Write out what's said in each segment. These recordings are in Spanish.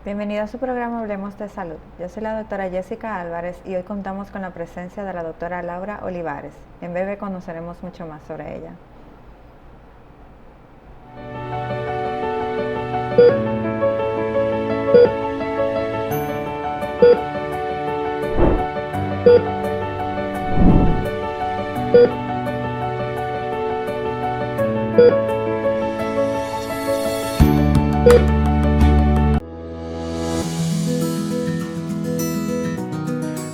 Bienvenido a su programa Hablemos de Salud. Yo soy la doctora Jessica Álvarez y hoy contamos con la presencia de la doctora Laura Olivares. En breve conoceremos mucho más sobre ella.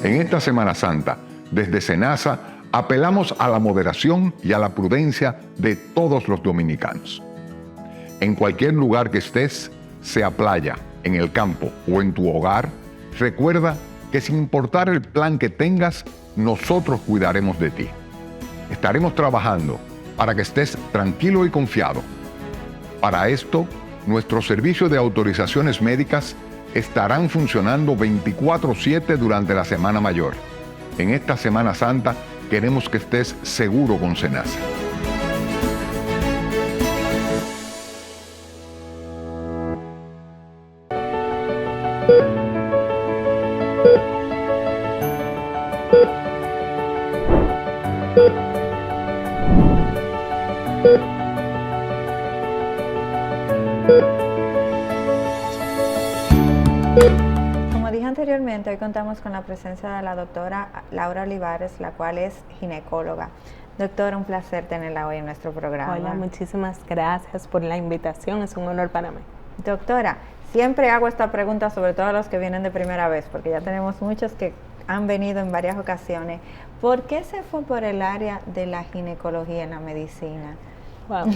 En esta Semana Santa, desde SENASA, apelamos a la moderación y a la prudencia de todos los dominicanos. En cualquier lugar que estés, sea playa, en el campo o en tu hogar, recuerda que sin importar el plan que tengas, nosotros cuidaremos de ti. Estaremos trabajando para que estés tranquilo y confiado. Para esto, nuestro servicio de autorizaciones médicas estarán funcionando 24/7 durante la Semana Mayor. En esta Semana Santa queremos que estés seguro con SENASA. Como dije anteriormente, hoy contamos con la presencia de la doctora Laura Olivares, la cual es ginecóloga. Doctora, un placer tenerla hoy en nuestro programa. Hola, muchísimas gracias por la invitación, es un honor para mí. Doctora, siempre hago esta pregunta, sobre todo a los que vienen de primera vez, porque ya tenemos muchos que han venido en varias ocasiones. ¿Por qué se fue por el área de la ginecología en la medicina? Wow.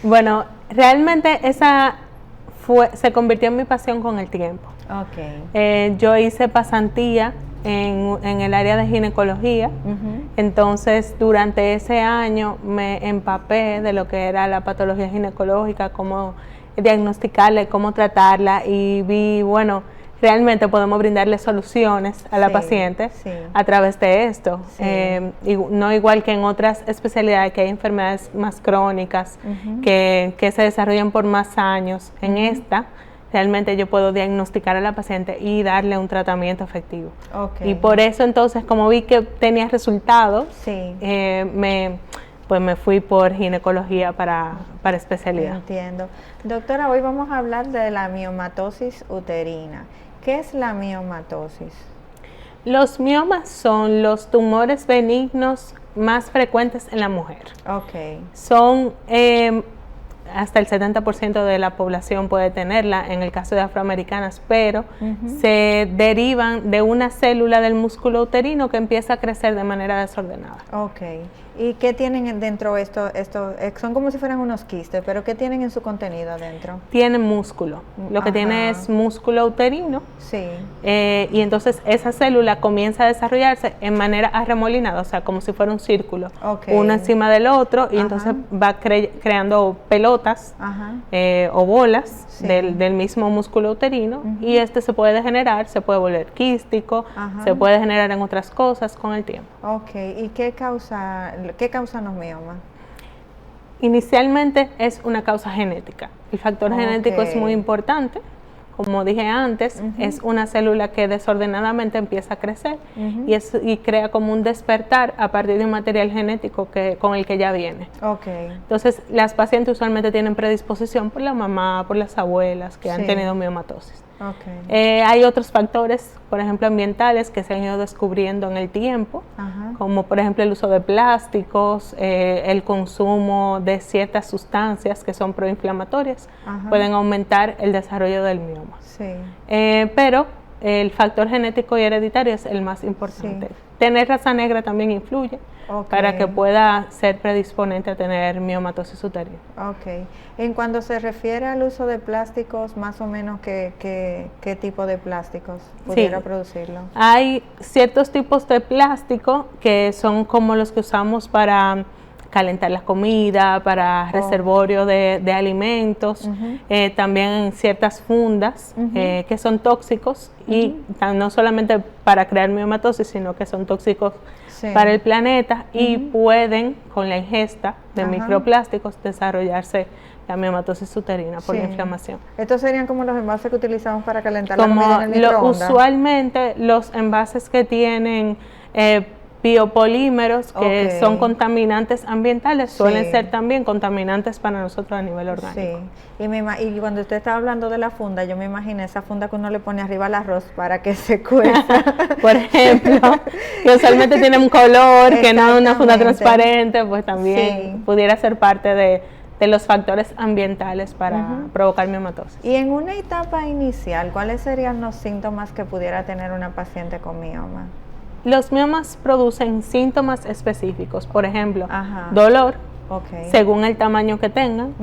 Bueno, realmente esa se convirtió en mi pasión con el tiempo. Okay. Yo hice pasantía en el área de ginecología, entonces durante ese año me empapé de lo que era la patología ginecológica, cómo diagnosticarla, cómo tratarla, y vi, bueno, realmente podemos brindarle soluciones a la paciente a través de esto. Y no igual que en otras especialidades, que hay enfermedades más crónicas que se desarrollan por más años. En esta, realmente yo puedo diagnosticar a la paciente y darle un tratamiento efectivo. Okay. Y por eso entonces, como vi que tenía resultados, me fui por ginecología para especialidad. Entiendo. Doctora, hoy vamos a hablar de la miomatosis uterina. ¿Qué es la miomatosis? Los miomas son los tumores benignos más frecuentes en la mujer. Okay. Son hasta el 70% de la población puede tenerla en el caso de afroamericanas, pero se derivan de una célula del músculo uterino que empieza a crecer de manera desordenada. Okay. ¿Y qué tienen dentro esto? Son como si fueran unos quistes, pero ¿qué tienen en su contenido adentro? Tienen músculo. Lo que tiene es músculo uterino. Sí. Y entonces esa célula comienza a desarrollarse en manera arremolinada, o sea, como si fuera un círculo, uno encima del otro, y entonces va creando pelotas o bolas del mismo músculo uterino, y este se puede degenerar, se puede volver quístico, se puede generar en otras cosas con el tiempo. Okay. ¿Y qué causan los miomas? Inicialmente es una causa genética. El factor genético es muy importante. Como dije antes, es una célula que desordenadamente empieza a crecer y crea como un despertar a partir de un material genético con el que ya viene. Okay. Entonces, las pacientes usualmente tienen predisposición por la mamá, por las abuelas que han tenido miomatosis. Okay. Hay otros factores, por ejemplo, ambientales, que se han ido descubriendo en el tiempo, como por ejemplo el uso de plásticos, el consumo de ciertas sustancias que son proinflamatorias, pueden aumentar el desarrollo del mioma. Sí. Pero el factor genético y hereditario es el más importante. Sí. Tener raza negra también influye para que pueda ser predisponente a tener miomatosis uterina. Ok. En cuando se refiere al uso de plásticos, más o menos, ¿qué tipo de plásticos pudiera producirlo? Hay ciertos tipos de plástico que son como los que usamos para calentar la comida, para reservorio de alimentos, también en ciertas fundas que son tóxicos y no solamente para crear miomatosis, sino que son tóxicos para el planeta y pueden, con la ingesta de microplásticos, desarrollarse la miomatosis uterina por la inflamación. Estos serían como los envases que utilizamos para calentar la comida en el microondas. Usualmente los envases que tienen biopolímeros que son contaminantes ambientales suelen ser también contaminantes para nosotros a nivel orgánico. Sí, y cuando usted estaba hablando de la funda, yo me imaginé esa funda que uno le pone arriba al arroz para que se cueza. Por ejemplo, que usualmente tiene un color, que no es una funda transparente, pues también pudiera ser parte de los factores ambientales para provocar miomatosis. Y en una etapa inicial, ¿cuáles serían los síntomas que pudiera tener una paciente con mioma? Los miomas producen síntomas específicos, por ejemplo, dolor, según el tamaño que tengan,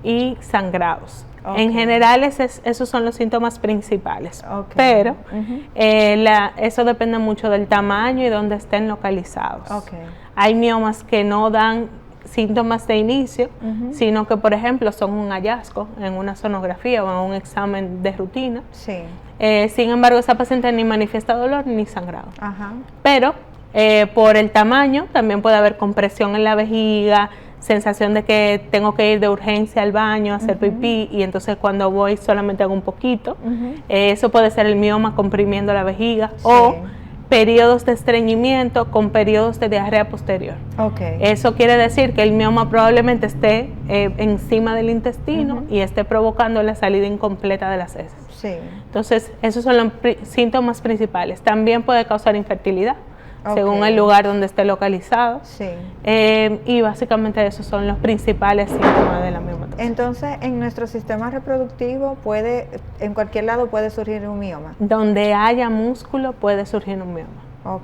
y sangrados. En general, esos son los síntomas principales, pero eso depende mucho del tamaño y dónde estén localizados. Hay miomas que no dan síntomas de inicio, sino que, por ejemplo, son un hallazgo en una sonografía o en un examen de rutina. Sin embargo, esa paciente ni manifiesta dolor ni sangrado. Pero por el tamaño también puede haber compresión en la vejiga, sensación de que tengo que ir de urgencia al baño a hacer pipí y entonces cuando voy solamente hago un poquito. Eso puede ser el mioma comprimiendo la vejiga o periodos de estreñimiento con periodos de diarrea posterior. Eso quiere decir que el mioma probablemente esté encima del intestino y esté provocando la salida incompleta de las heces. Entonces, esos son los síntomas principales. También puede causar infertilidad, según el lugar donde esté localizado. Y básicamente esos son los principales síntomas de la miomatosis. Entonces, en nuestro sistema reproductivo en cualquier lado puede surgir un mioma. Donde haya músculo puede surgir un mioma.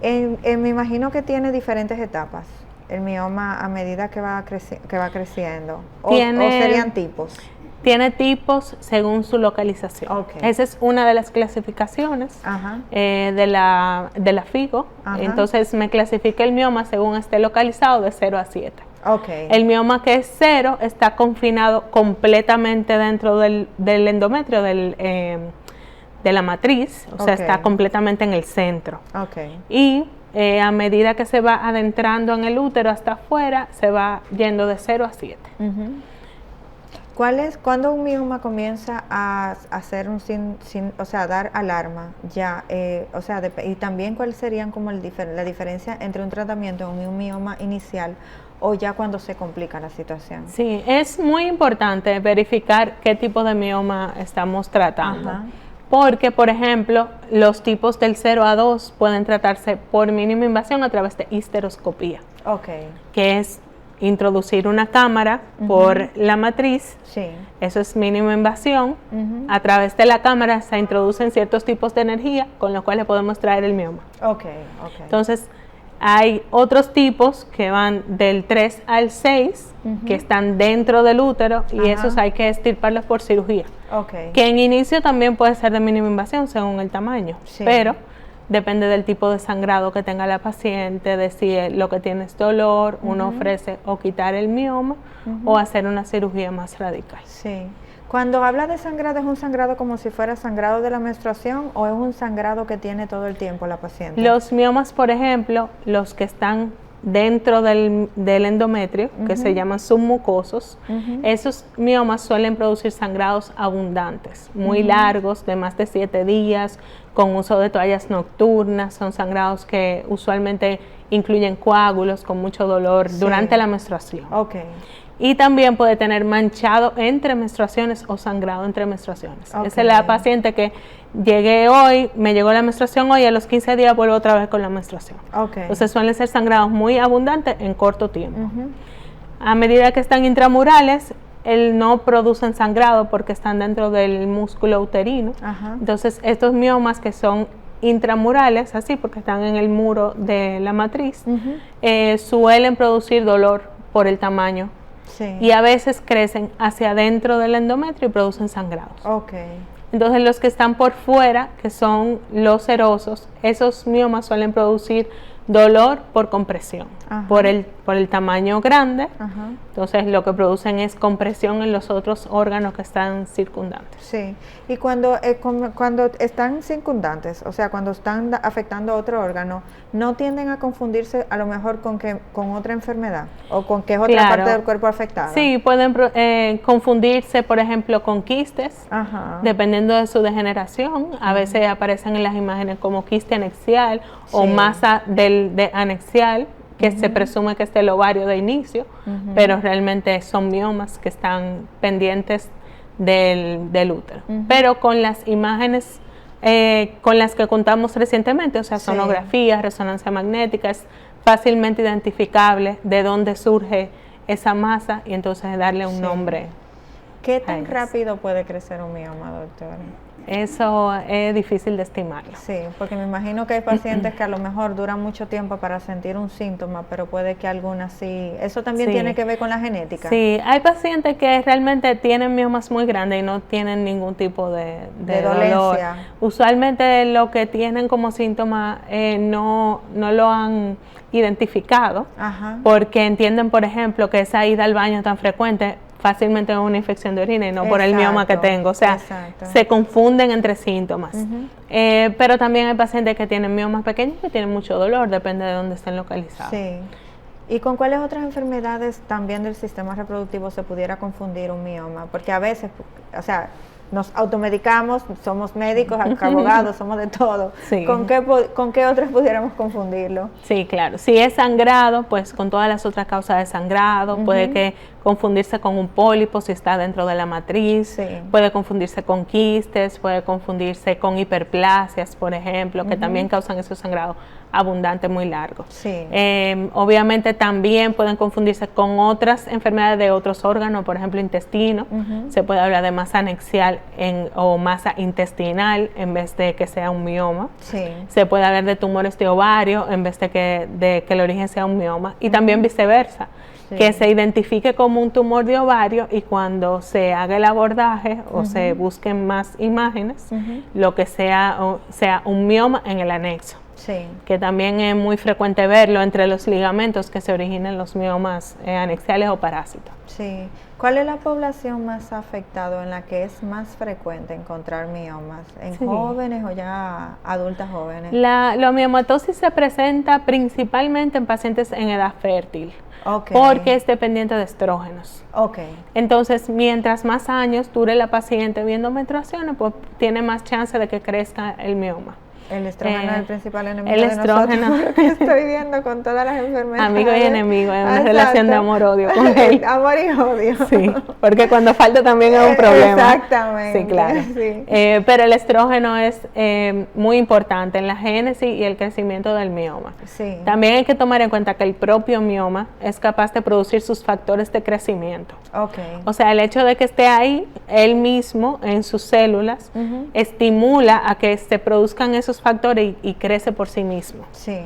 Me imagino que tiene diferentes etapas el mioma a medida que va creciendo. ¿O serían tipos? Tiene tipos según su localización. Esa es una de las clasificaciones de la FIGO. Entonces me clasifica el mioma según esté localizado de 0 a 7. El mioma que es 0 está confinado completamente dentro del endometrio, de la matriz, o sea, está completamente en el centro. Y a medida que se va adentrando en el útero hasta afuera, se va yendo de 0 a 7. ¿Cuándo un mioma comienza a hacer dar alarma? Y también cuál serían como la diferencia entre un tratamiento y un mioma inicial o ya cuando se complica la situación? Sí, es muy importante verificar qué tipo de mioma estamos tratando. Porque, por ejemplo, los tipos del 0 a 2 pueden tratarse por mínima invasión a través de histeroscopía, que es introducir una cámara por la matriz, eso es mínima invasión. A través de la cámara se introducen ciertos tipos de energía con los cuales podemos traer el mioma. Entonces, hay otros tipos que van del 3 al 6, que están dentro del útero y esos hay que extirparlos por cirugía. Que en inicio también puede ser de mínima invasión según el tamaño, pero depende del tipo de sangrado que tenga la paciente, de si lo que tiene es dolor, uno ofrece o quitar el mioma o hacer una cirugía más radical. Cuando habla de sangrado, ¿es un sangrado como si fuera sangrado de la menstruación o es un sangrado que tiene todo el tiempo la paciente? Los miomas, por ejemplo, los que están dentro del endometrio, que se llaman submucosos, esos miomas suelen producir sangrados abundantes, muy largos, de más de 7 días, con uso de toallas nocturnas. Son sangrados que usualmente incluyen coágulos con mucho dolor durante la menstruación. Y también puede tener manchado entre menstruaciones o sangrado entre menstruaciones. Esa es la paciente que llegué hoy, me llegó la menstruación hoy, a los 15 días vuelvo otra vez con la menstruación. Entonces suelen ser sangrados muy abundantes en corto tiempo. A medida que están intramurales, no producen sangrado porque están dentro del músculo uterino. Entonces estos miomas que son intramurales, así porque están en el muro de la matriz, suelen producir dolor por el tamaño. Y a veces crecen hacia adentro del endometrio y producen sangrados. Entonces los que están por fuera, que son los serosos, esos miomas suelen producir dolor por compresión, por el por el tamaño grande, Ajá. entonces lo que producen es compresión en los otros órganos que están circundantes. Sí, y cuando están circundantes, o sea, cuando están afectando a otro órgano, ¿no tienden a confundirse a lo mejor con otra enfermedad o con que es otra Claro. parte del cuerpo afectada? Sí, pueden confundirse, por ejemplo, con quistes, Ajá. dependiendo de su degeneración. A veces aparecen en las imágenes como quiste anexial o Sí. masa de anexial, que se presume que es el ovario de inicio, pero realmente son miomas que están pendientes del útero. Pero con las imágenes con las que contamos recientemente, o sea, Sí. sonografía, resonancia magnética, es fácilmente identificable de dónde surge esa masa y entonces darle un Sí. nombre. ¿Qué tan Ahí es. rápido puede crecer un mioma, doctora? Eso es difícil de estimarlo. Sí, porque me imagino que hay pacientes que a lo mejor duran mucho tiempo para sentir un síntoma, pero puede que algunas sí. ¿Eso también Sí. tiene que ver con la genética? Sí, hay pacientes que realmente tienen miomas muy grandes y no tienen ningún tipo de dolor. dolencia. Usualmente lo que tienen como síntoma no lo han identificado Ajá. porque entienden, por ejemplo, que esa ida al baño tan frecuente fácilmente es una infección de orina y no por el mioma que Exacto, tengo. O sea, exacto. se confunden entre síntomas. Pero también hay pacientes que tienen miomas pequeños que tienen mucho dolor, depende de dónde estén localizados. Sí. ¿Y con cuáles otras enfermedades también del sistema reproductivo se pudiera confundir un mioma? Porque a veces, o sea, nos automedicamos, somos médicos, abogados, somos de todo. Sí. ¿Con qué otras pudiéramos confundirlo? Sí, claro. Si es sangrado, pues con todas las otras causas de sangrado, puede que confundirse con un pólipo si está dentro de la matriz, Sí. puede confundirse con quistes, puede confundirse con hiperplasias, por ejemplo, que también causan esos sangrados abundantes muy largos. Sí. Obviamente también pueden confundirse con otras enfermedades de otros órganos, por ejemplo intestino, se puede hablar de masa anexial o masa intestinal en vez de que sea un mioma. Sí. Se puede hablar de tumores de ovario en vez de que el origen sea un mioma y también viceversa, Sí. que se identifique como un tumor de ovario y cuando se haga el abordaje o se busquen más imágenes, lo que sea un mioma en el anexo, Sí. que también es muy frecuente verlo entre los ligamentos que se originan los miomas anexiales o parásitos. Sí. ¿Cuál es la población más afectada en la que es más frecuente encontrar miomas? ¿En Sí. jóvenes o ya adultas jóvenes? La miomatosis se presenta principalmente en pacientes en edad fértil, Ok. porque es dependiente de estrógenos. Ok. Entonces, mientras más años dure la paciente viendo menstruaciones, pues tiene más chance de que crezca el mioma. El estrógeno es el principal enemigo el de estrógeno. nosotros, porque estoy viendo con todas las enfermedades. Amigo y enemigo, es una Exacto. relación de amor-odio con él. Amor y odio. Sí, porque cuando falta también es un problema. Exactamente. Sí, claro. Sí. Pero el estrógeno es muy importante en la génesis y el crecimiento del mioma. Sí. También hay que tomar en cuenta que el propio mioma es capaz de producir sus factores de crecimiento. Ok. O sea, el hecho de que esté ahí, él mismo, en sus células, estimula a que se produzcan esos factores y crece por sí mismo. Sí.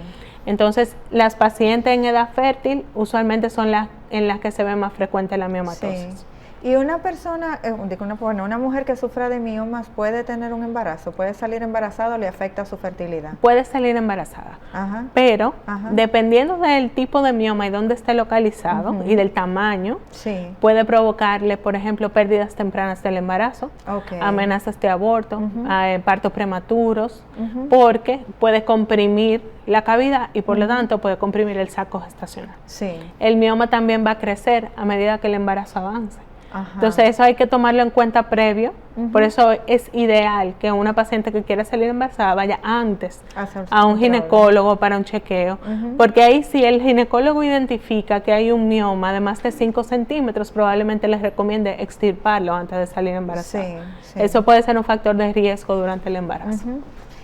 Entonces, las pacientes en edad fértil usualmente son las en las que se ve más frecuente la miomatosis. Sí. Y una persona, una mujer que sufra de miomas puede tener un embarazo, puede salir embarazada o le afecta su fertilidad. Puede salir embarazada, Ajá. pero Ajá. dependiendo del tipo de mioma y dónde esté localizado y del tamaño, Sí. puede provocarle, por ejemplo, pérdidas tempranas del embarazo, Ok. amenazas de aborto, partos prematuros, porque puede comprimir la cavidad y por lo tanto puede comprimir el saco gestacional. Sí. El mioma también va a crecer a medida que el embarazo avance. Ajá. Entonces eso hay que tomarlo en cuenta previo, por eso es ideal que una paciente que quiera salir embarazada vaya antes Hacerse a un control. ginecólogo para un chequeo, porque ahí si el ginecólogo identifica que hay un mioma de más de 5 centímetros, probablemente les recomiende extirparlo antes de salir embarazada. Sí, sí. Eso puede ser un factor de riesgo durante el embarazo.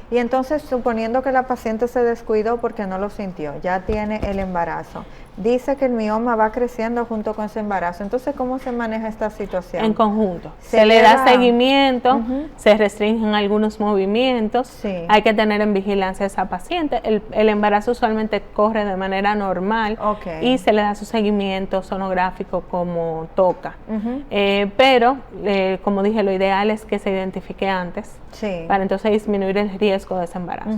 Y entonces, suponiendo que la paciente se descuidó porque no lo sintió, ya tiene el embarazo, dice que el mioma va creciendo junto con ese embarazo. Entonces, ¿cómo se maneja esta situación? En conjunto. Se Se le da lleva- seguimiento, se restringen algunos movimientos, Sí. hay que tener en vigilancia a esa paciente. El embarazo usualmente corre de manera normal Ok. y se le da su seguimiento sonográfico como toca. Pero, como dije, lo ideal es que se identifique antes Sí. para entonces disminuir el riesgo de ese embarazo.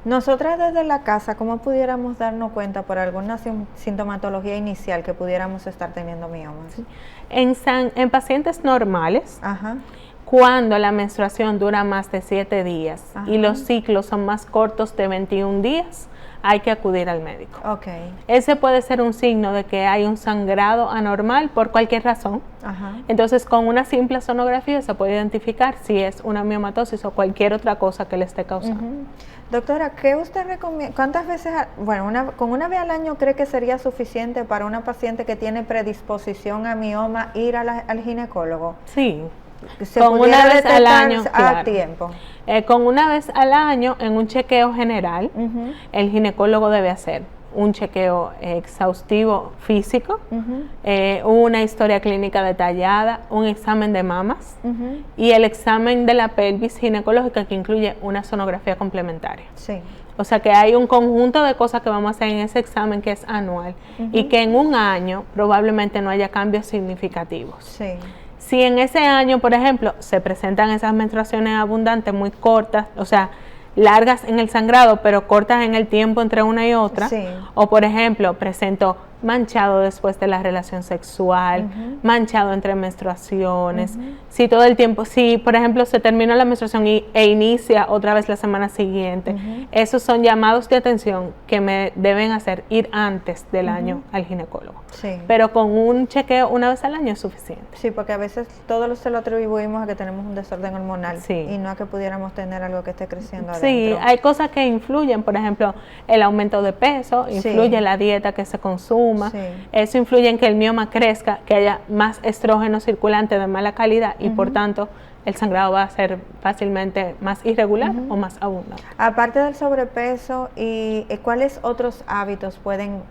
Nosotras desde la casa, ¿cómo pudiéramos darnos cuenta por alguna sintomatología inicial que pudiéramos estar teniendo miomas? Sí. En pacientes normales, Ajá. cuando la menstruación dura más de 7 días Ajá. y los ciclos son más cortos de 21 días, hay que acudir al médico. Ok. Ese puede ser un signo de que hay un sangrado anormal por cualquier razón. Ajá. Entonces, con una simple sonografía se puede identificar si es una miomatosis o cualquier otra cosa que le esté causando. Doctora, ¿qué usted recomienda? ¿Cuántas veces, con una vez al año cree que sería suficiente para una paciente que tiene predisposición a mioma ir al ginecólogo? Sí. ¿Se con pudiera una vez al detectar año, a claro. tiempo? Con una vez al año, en un chequeo general, el ginecólogo debe hacer un chequeo exhaustivo físico, una historia clínica detallada, un examen de mamas y el examen de la pelvis ginecológica, que incluye una sonografía complementaria. Sí. O sea que hay un conjunto de cosas que vamos a hacer en ese examen que es anual y que en un año probablemente no haya cambios significativos. Sí. Si en ese año, por ejemplo, se presentan esas menstruaciones abundantes muy cortas, o sea, largas en el sangrado, pero cortas en el tiempo entre una y otra, Sí. o por ejemplo, presento manchado después de la relación sexual, manchado entre menstruaciones, si todo el tiempo, si por ejemplo se termina la menstruación e inicia otra vez la semana siguiente, esos son llamados de atención que me deben hacer ir antes del año al ginecólogo. Sí. Pero con un chequeo una vez al año es suficiente. Sí, porque a veces se lo atribuimos a que tenemos un desorden hormonal y no a que pudiéramos tener algo que esté creciendo adentro. Sí, hay cosas que influyen, por ejemplo, el aumento de peso, influye la dieta que se consume. Sí. Eso influye en que el mioma crezca, que haya más estrógeno circulante de mala calidad y por tanto el sangrado va a ser fácilmente más irregular o más abundante. Aparte del sobrepeso, ¿y cuáles otros hábitos pueden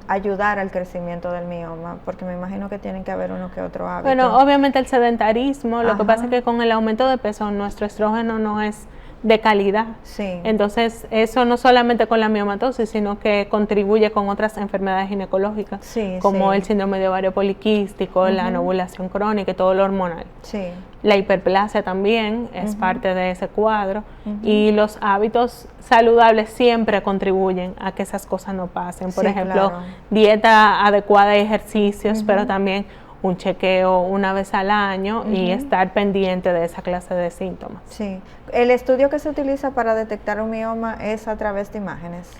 ayudar al crecimiento del mioma? Porque me imagino que tienen que haber uno que otro hábito. Bueno, obviamente el sedentarismo, lo que pasa es que con el aumento de peso nuestro estrógeno no es de calidad. Sí. Entonces, eso no solamente con la miomatosis, sino que contribuye con otras enfermedades ginecológicas, como el síndrome de ovario poliquístico, la anovulación crónica y todo lo hormonal. Sí. La hiperplasia también es parte de ese cuadro y los hábitos saludables siempre contribuyen a que esas cosas no pasen. Por ejemplo, dieta adecuada y ejercicios, pero también un chequeo una vez al año y estar pendiente de esa clase de síntomas. Sí. ¿El estudio que se utiliza para detectar un mioma es a través de imágenes?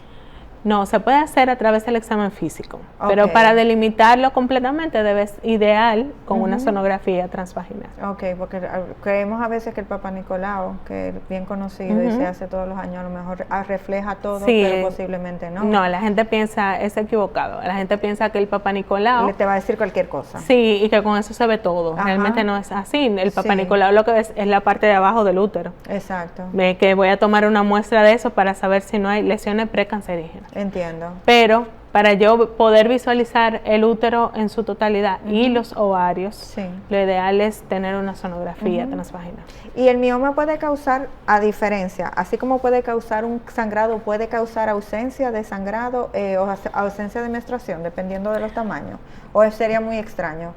No, se puede hacer a través del examen físico, pero para delimitarlo completamente debes ideal con una sonografía transvaginal. Ok, porque creemos a veces que el Papa Nicolau, que es bien conocido y se hace todos los años, a lo mejor refleja todo, pero posiblemente no. No, la gente piensa, es equivocado, la gente piensa que el Papa Nicolau te va a decir cualquier cosa. Sí, y que con eso se ve todo. Realmente no es así. El Papa Nicolau lo que es la parte de abajo del útero. Exacto. Que voy a tomar una muestra de eso para saber si no hay lesiones precancerígenas. Entiendo. Pero para yo poder visualizar el útero en su totalidad y los ovarios, lo ideal es tener una sonografía transvaginal. Y el mioma puede causar, a diferencia, así como puede causar un sangrado, puede causar ausencia de sangrado o ausencia de menstruación, dependiendo de los tamaños. ¿O sería muy extraño?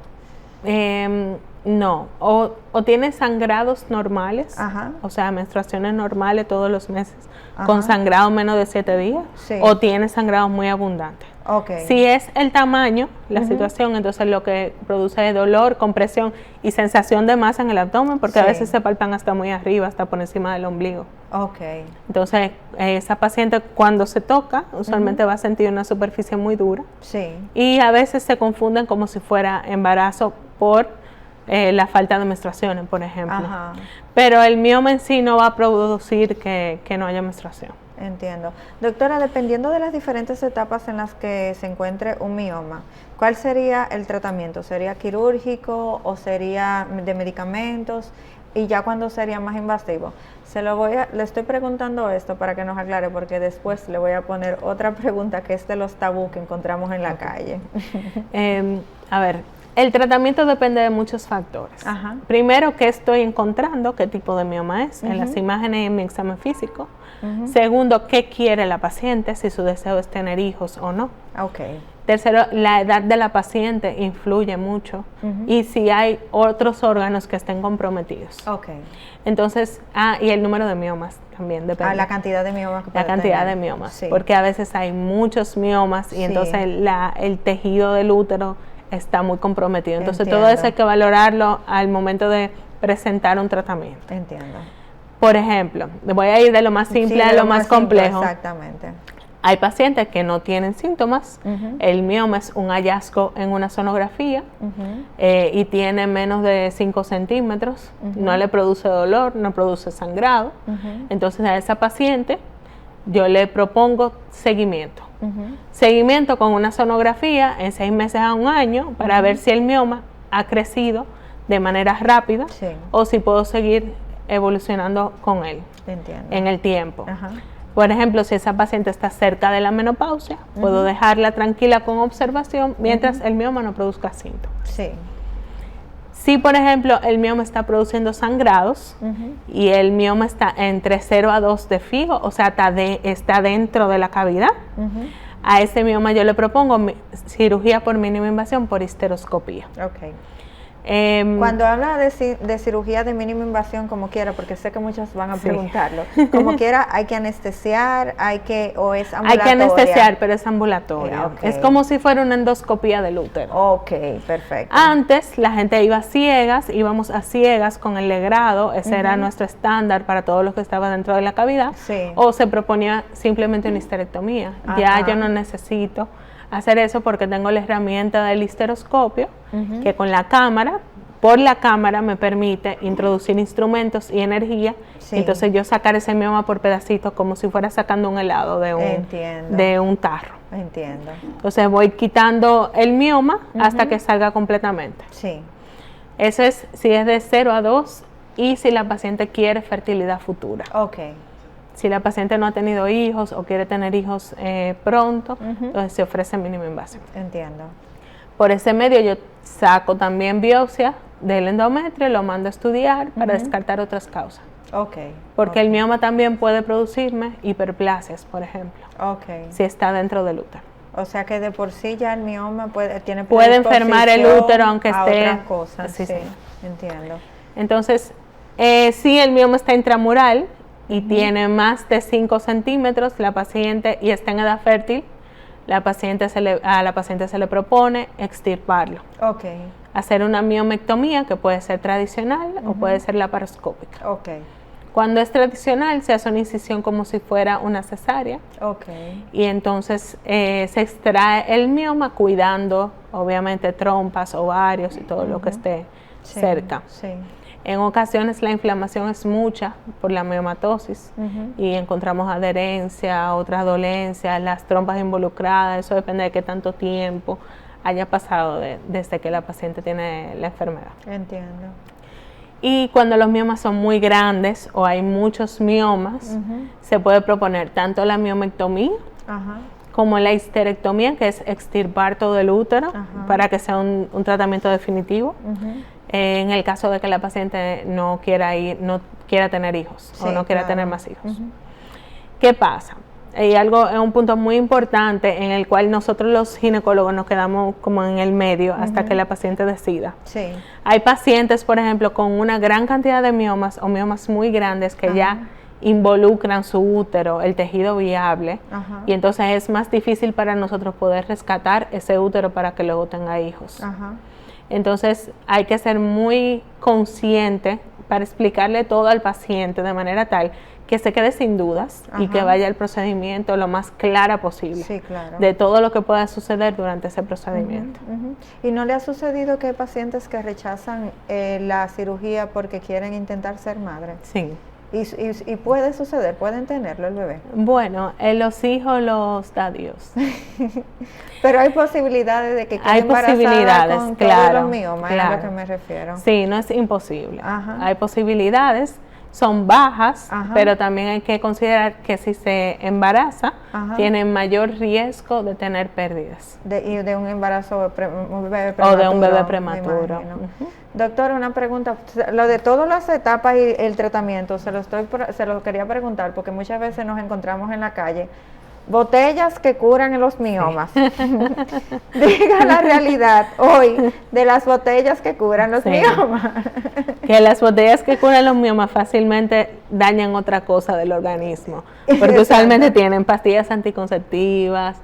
No, o tiene sangrados normales, o sea, menstruaciones normales todos los meses, con sangrado menos de 7 días, o tiene sangrado muy abundante. Si es el tamaño, la situación, entonces lo que produce es dolor, compresión y sensación de masa en el abdomen, porque a veces se palpan hasta muy arriba, hasta por encima del ombligo. Entonces, esa paciente cuando se toca, usualmente va a sentir una superficie muy dura. Y a veces se confunden como si fuera embarazo por la falta de menstruaciones, por ejemplo. Pero el mioma en sí no va a producir que no haya menstruación. Entiendo. Doctora, dependiendo de las diferentes etapas en las que se encuentre un mioma, ¿cuál sería el tratamiento? ¿Sería quirúrgico o sería de medicamentos? Y ya cuando sería más invasivo. Le estoy preguntando esto para que nos aclare, porque después le voy a poner otra pregunta que es de los tabú que encontramos en la calle. A ver, el tratamiento depende de muchos factores. Primero, ¿qué estoy encontrando? ¿Qué tipo de mioma es? En las imágenes y en mi examen físico. Segundo, ¿qué quiere la paciente? Si su deseo es tener hijos o no. Tercero, la edad de la paciente influye mucho y si hay otros órganos que estén comprometidos. Okay. Entonces, y el número de miomas también depende. La cantidad de miomas que La cantidad tener. de miomas, Sí. porque a veces hay muchos miomas y entonces el tejido del útero está muy comprometido. Entonces, todo eso hay que valorarlo al momento de presentar un tratamiento. Entiendo. Por ejemplo, voy a ir de lo más simple a lo más complejo. Simple, exactamente. Hay pacientes que no tienen síntomas, el mioma es un hallazgo en una sonografía y tiene menos de 5 centímetros, no le produce dolor, no produce sangrado. Entonces a esa paciente yo le propongo seguimiento. Seguimiento con una sonografía en 6 meses a 1 año para ver si el mioma ha crecido de manera rápida o si puedo seguir evolucionando con él en el tiempo. Por ejemplo, si esa paciente está cerca de la menopausia, puedo dejarla tranquila con observación mientras el mioma no produzca síntomas. Sí. Si, por ejemplo, el mioma está produciendo sangrados y el mioma está entre 0 a 2 de fijo, o sea, está dentro de la cavidad, a ese mioma yo le propongo cirugía por mínima invasión por histeroscopía. Okay. Cuando habla de cirugía de mínima invasión, como quiera, porque sé que muchos van a preguntarlo, como quiera, hay que anestesiar, o es ambulatoria. Hay que anestesiar, pero es ambulatoria. Es como si fuera una endoscopía del útero. Ok, perfecto. Antes la gente iba íbamos a ciegas con el legrado, ese era nuestro estándar para todos los que estaban dentro de la cavidad, o se proponía simplemente una histerectomía. Ya yo no necesito hacer eso porque tengo la herramienta del histeroscopio que con la cámara, por la cámara me permite introducir instrumentos y energía, entonces yo sacar ese mioma por pedacitos como si fuera sacando un helado de un tarro. Entiendo. Entonces voy quitando el mioma hasta que salga completamente. Sí. Eso es si es de 0 a 2 y si la paciente quiere fertilidad futura. Okay. Si la paciente no ha tenido hijos o quiere tener hijos pronto, entonces se ofrece mínima invasión. Entiendo. Por ese medio yo saco también biopsia del endometrio, lo mando a estudiar para descartar otras causas. Okay. Porque el mioma también puede producirme hiperplasias, por ejemplo, si está dentro del útero. O sea que de por sí ya el mioma puede enfermar el útero aunque esté... otras cosas. Sí, entiendo. Entonces, si el mioma está intramural y tiene más de 5 centímetros, la paciente, y está en edad fértil, a la paciente se le propone extirparlo. Okay. Hacer una miomectomía que puede ser tradicional o puede ser laparoscópica. Okay. Cuando es tradicional se hace una incisión como si fuera una cesárea. Okay. Y entonces se extrae el mioma cuidando obviamente trompas, ovarios y todo lo que esté cerca. Sí. En ocasiones la inflamación es mucha por la miomatosis y encontramos adherencia, otras dolencias, las trompas involucradas, eso depende de qué tanto tiempo haya pasado desde que la paciente tiene la enfermedad. Entiendo. Y cuando los miomas son muy grandes o hay muchos miomas, se puede proponer tanto la miomectomía como la histerectomía, que es extirpar todo el útero para que sea un tratamiento definitivo. En el caso de que la paciente no quiera tener hijos o no quiera tener más hijos. ¿Qué pasa? Es un punto muy importante en el cual nosotros los ginecólogos nos quedamos como en el medio hasta que la paciente decida. Sí. Hay pacientes, por ejemplo, con una gran cantidad de miomas o miomas muy grandes que ya involucran su útero, el tejido viable, y entonces es más difícil para nosotros poder rescatar ese útero para que luego tenga hijos. Entonces hay que ser muy consciente para explicarle todo al paciente de manera tal que se quede sin dudas y que vaya el procedimiento lo más clara posible de todo lo que pueda suceder durante ese procedimiento. ¿Y no le ha sucedido que hay pacientes que rechazan la cirugía porque quieren intentar ser madre? Sí. ¿Y puede suceder? ¿Pueden tenerlo el bebé? Bueno, los hijos los da Dios. Pero hay posibilidades de que quede embarazada con todos los miomas, es a lo que me refiero. Sí, no es imposible. Hay posibilidades, son bajas, pero también hay que considerar que si se embaraza, tiene mayor riesgo de tener pérdidas. Y de un embarazo, un bebé prematuro. O de un bebé prematuro. Doctora, una pregunta. Lo de todas las etapas y el tratamiento, se lo quería preguntar, porque muchas veces nos encontramos en la calle botellas que curan los miomas. Diga la realidad hoy de las botellas que curan los miomas. Que las botellas que curan los miomas fácilmente dañan otra cosa del organismo, porque usualmente tienen pastillas anticonceptivas,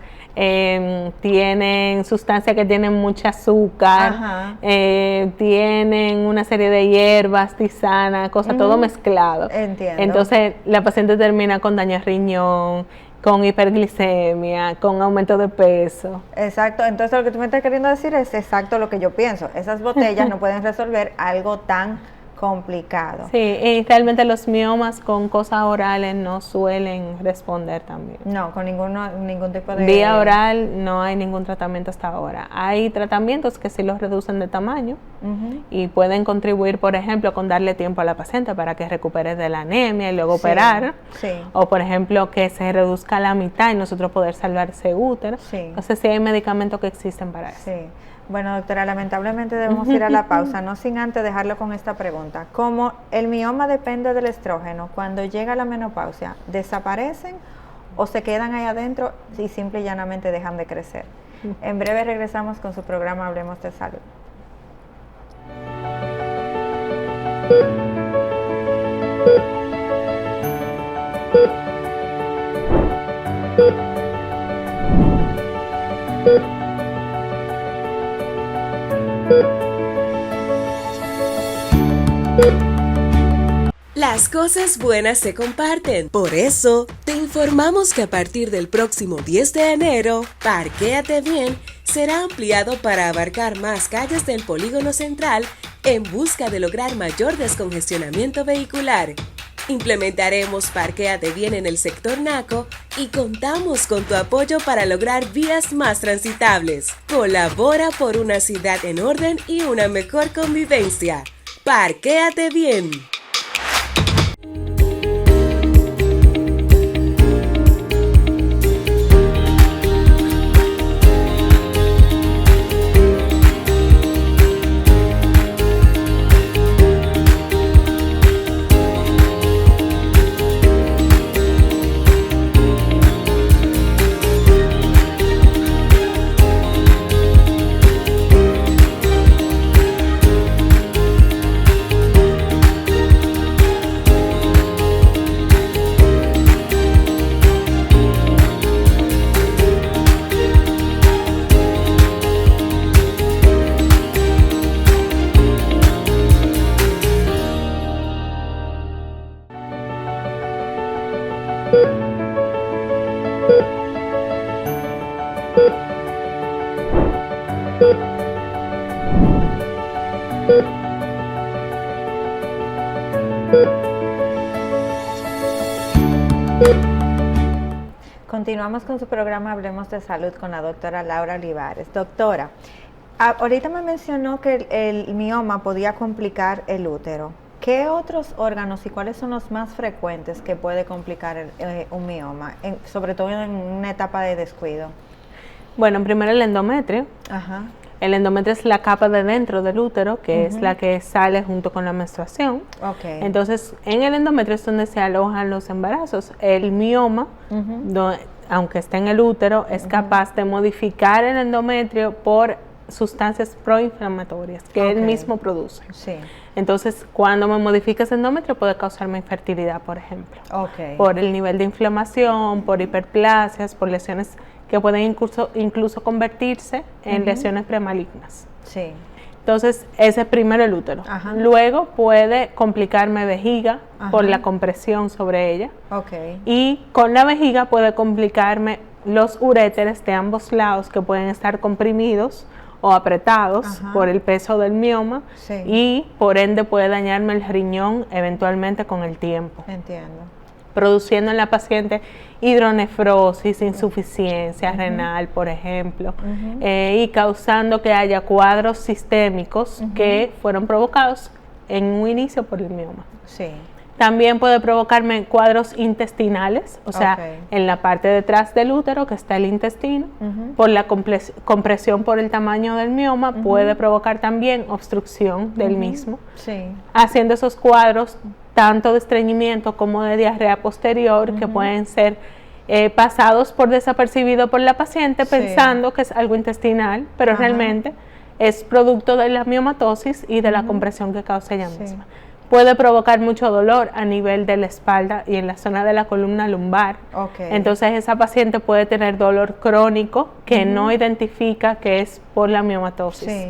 tienen sustancias que tienen mucho azúcar, tienen una serie de hierbas, tisanas, cosas, todo mezclado. Entiendo. Entonces la paciente termina con daño de riñón, con hiperglicemia, con aumento de peso. Exacto, entonces lo que tú me estás queriendo decir es exacto lo que yo pienso. Esas botellas no pueden resolver algo tan complicado. Sí, y realmente los miomas con cosas orales no suelen responder también. No, con ningún tipo de... Vía oral no hay ningún tratamiento hasta ahora. Hay tratamientos que sí los reducen de tamaño y pueden contribuir, por ejemplo, con darle tiempo a la paciente para que recupere de la anemia y luego operar. Sí. O, por ejemplo, que se reduzca a la mitad y nosotros poder salvar ese útero. Sí. Entonces sí hay medicamentos que existen para eso. Sí. Bueno, doctora, lamentablemente debemos ir a la pausa, no sin antes dejarlo con esta pregunta. Como el mioma depende del estrógeno, cuando llega la menopausia, ¿desaparecen o se quedan ahí adentro y simple y llanamente dejan de crecer? En breve regresamos con su programa Hablemos de Salud. Las cosas buenas se comparten. Por eso, te informamos que a partir del próximo 10 de enero, Parquéate Bien será ampliado para abarcar más calles del Polígono Central en busca de lograr mayor descongestionamiento vehicular. Implementaremos Parquéate Bien en el sector Naco y contamos con tu apoyo para lograr vías más transitables. Colabora por una ciudad en orden y una mejor convivencia. Parquéate Bien. Continuamos con su programa Hablemos de Salud con la doctora Laura Olivares. Doctora, ahorita me mencionó que el mioma podía complicar el útero. ¿Qué otros órganos y cuáles son los más frecuentes que puede complicar un mioma, sobre todo en una etapa de descuido? Bueno, primero el endometrio. Ajá. El endometrio es la capa de dentro del útero, que es la que sale junto con la menstruación. Okay. Entonces, en el endometrio es donde se alojan los embarazos. El mioma, aunque esté en el útero, es capaz de modificar el endometrio por sustancias proinflamatorias que él mismo produce. Sí. Entonces, cuando me modifica ese endometrio puede causarme infertilidad, por ejemplo. Okay. Por el nivel de inflamación, por hiperplasias, por lesiones que pueden incluso convertirse en lesiones premalignas. Sí. Entonces, ese es primero el útero. Ajá. Luego puede complicarme vejiga por la compresión sobre ella. Okay. Y con la vejiga puede complicarme los uréteres de ambos lados que pueden estar comprimidos o apretados por el peso del mioma y por ende puede dañarme el riñón eventualmente con el tiempo. Entiendo. Produciendo en la paciente hidronefrosis, insuficiencia renal, por ejemplo, y causando que haya cuadros sistémicos que fueron provocados en un inicio por el mioma. Sí. También puede provocarme cuadros intestinales, o sea, en la parte detrás del útero que está el intestino, por la compresión por el tamaño del mioma, puede provocar también obstrucción del mismo, haciendo esos cuadros tanto de estreñimiento como de diarrea posterior que pueden ser pasados por desapercibido por la paciente pensando que es algo intestinal, pero realmente es producto de la miomatosis y de la compresión que causa ella misma. Puede provocar mucho dolor a nivel de la espalda y en la zona de la columna lumbar. Entonces esa paciente puede tener dolor crónico que no identifica que es por la miomatosis.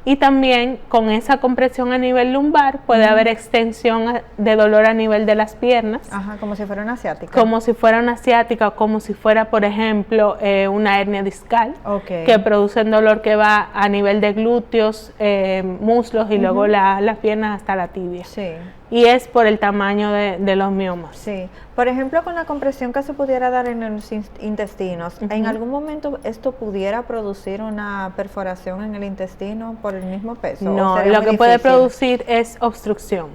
Y también con esa compresión a nivel lumbar puede haber extensión de dolor a nivel de las piernas. Como si fuera una asiática. Como si fuera una asiática o como si fuera, por ejemplo, una hernia discal, que produce un dolor que va a nivel de glúteos, muslos y luego las piernas hasta la tibia. Y es por el tamaño de los miomas. Por ejemplo, con la compresión que se pudiera dar en los intestinos, ¿en algún momento esto pudiera producir una perforación en el intestino por el mismo peso? No, lo que puede producir es obstrucción.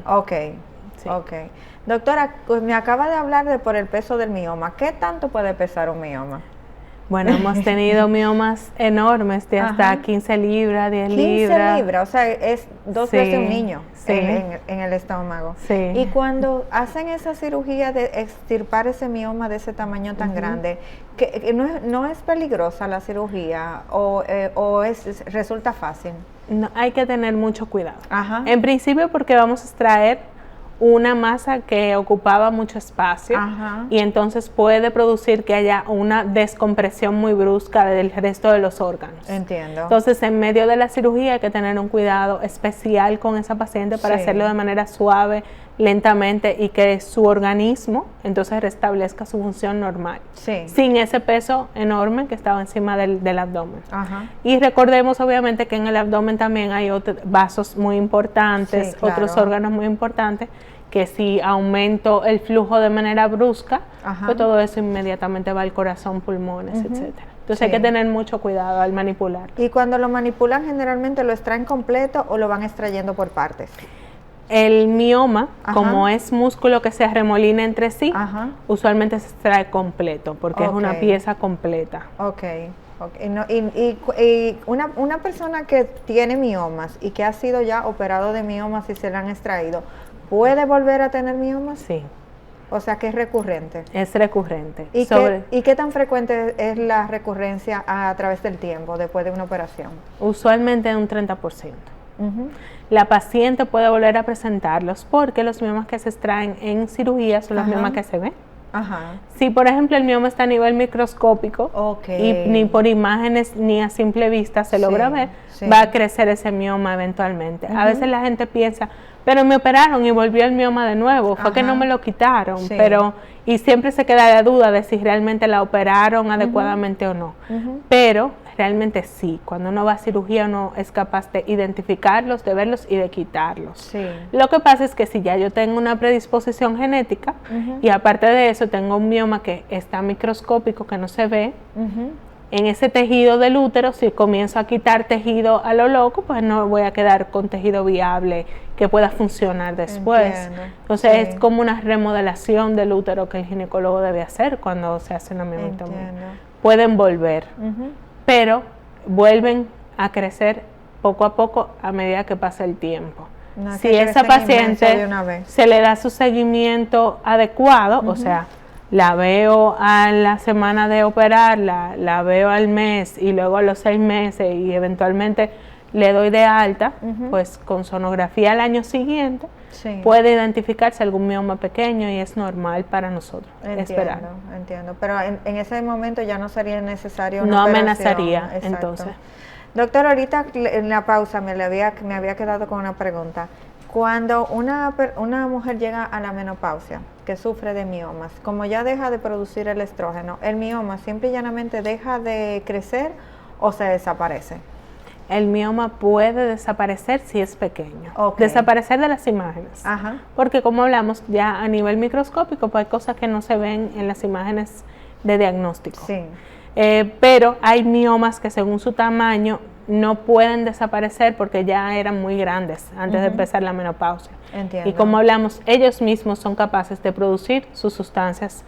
Doctora, pues me acaba de hablar por el peso del mioma. ¿Qué tanto puede pesar un mioma? Bueno, hemos tenido miomas enormes de hasta 15 libras, 10 libras. 15 libras, o sea, es 2 veces un niño en el estómago. Y cuando hacen esa cirugía de extirpar ese mioma de ese tamaño tan grande, ¿no es peligrosa la cirugía o resulta fácil? No, hay que tener mucho cuidado. En principio porque vamos a extraer una masa que ocupaba mucho espacio y entonces puede producir que haya una descompresión muy brusca del resto de los órganos. Entonces, en medio de la cirugía hay que tener un cuidado especial con esa paciente para hacerlo de manera suave, lentamente y que su organismo entonces restablezca su función normal, sin ese peso enorme que estaba encima del abdomen. Y recordemos obviamente que en el abdomen también hay otros vasos muy importantes, otros órganos muy importantes, que si aumento el flujo de manera brusca, pues todo eso inmediatamente va al corazón, pulmones, etcétera. Entonces hay que tener mucho cuidado al manipular. ¿Y cuando lo manipulan generalmente lo extraen completo o lo van extrayendo por partes? El mioma, como es músculo que se arremolina entre sí, usualmente se extrae completo, porque es una pieza completa. Y una persona que tiene miomas y que ha sido ya operado de miomas y se le han extraído, ¿puede volver a tener miomas? Sí. O sea que es recurrente. Es recurrente. ¿Y qué tan frecuente es la recurrencia a través del tiempo después de una operación? Usualmente un 30%. La paciente puede volver a presentarlos porque los miomas que se extraen en cirugía son los miomas que se ven. Si por ejemplo el mioma está a nivel microscópico y ni por imágenes ni a simple vista se logra ver, va a crecer ese mioma eventualmente. A veces la gente piensa, pero me operaron y volvió el mioma de nuevo, fue que no me lo quitaron, y siempre se queda la duda de si realmente la operaron adecuadamente o no. Pero realmente sí, cuando uno va a cirugía uno es capaz de identificarlos, de verlos y de quitarlos. Lo que pasa es que si ya yo tengo una predisposición genética y aparte de eso tengo un mioma que está microscópico, que no se ve, en ese tejido del útero, si comienzo a quitar tejido a lo loco, pues no voy a quedar con tejido viable que pueda funcionar después. Entonces es como una remodelación del útero que el ginecólogo debe hacer cuando se hace una miomatomía. Pueden volver, pero vuelven a crecer poco a poco a medida que pasa el tiempo. Si esa paciente se le da su seguimiento adecuado, o sea, la veo a la semana de operarla, la veo al mes y luego a los 6 meses y eventualmente le doy de alta, pues con sonografía al año siguiente puede identificarse algún mioma pequeño y es normal para nosotros esperar. Entiendo, pero en ese momento ya no sería necesario una no operación. Amenazaría, entonces. Doctor, ahorita en la pausa me había quedado con una pregunta. Cuando una mujer llega a la menopausia, que sufre de miomas, como ya deja de producir el estrógeno, ¿el mioma simple y llanamente deja de crecer o se desaparece? El mioma puede desaparecer si es pequeño, desaparecer de las imágenes, porque como hablamos ya a nivel microscópico, pues hay cosas que no se ven en las imágenes de diagnóstico. Pero hay miomas que según su tamaño no pueden desaparecer porque ya eran muy grandes antes de empezar la menopausia. Y como hablamos, ellos mismos son capaces de producir sus sustancias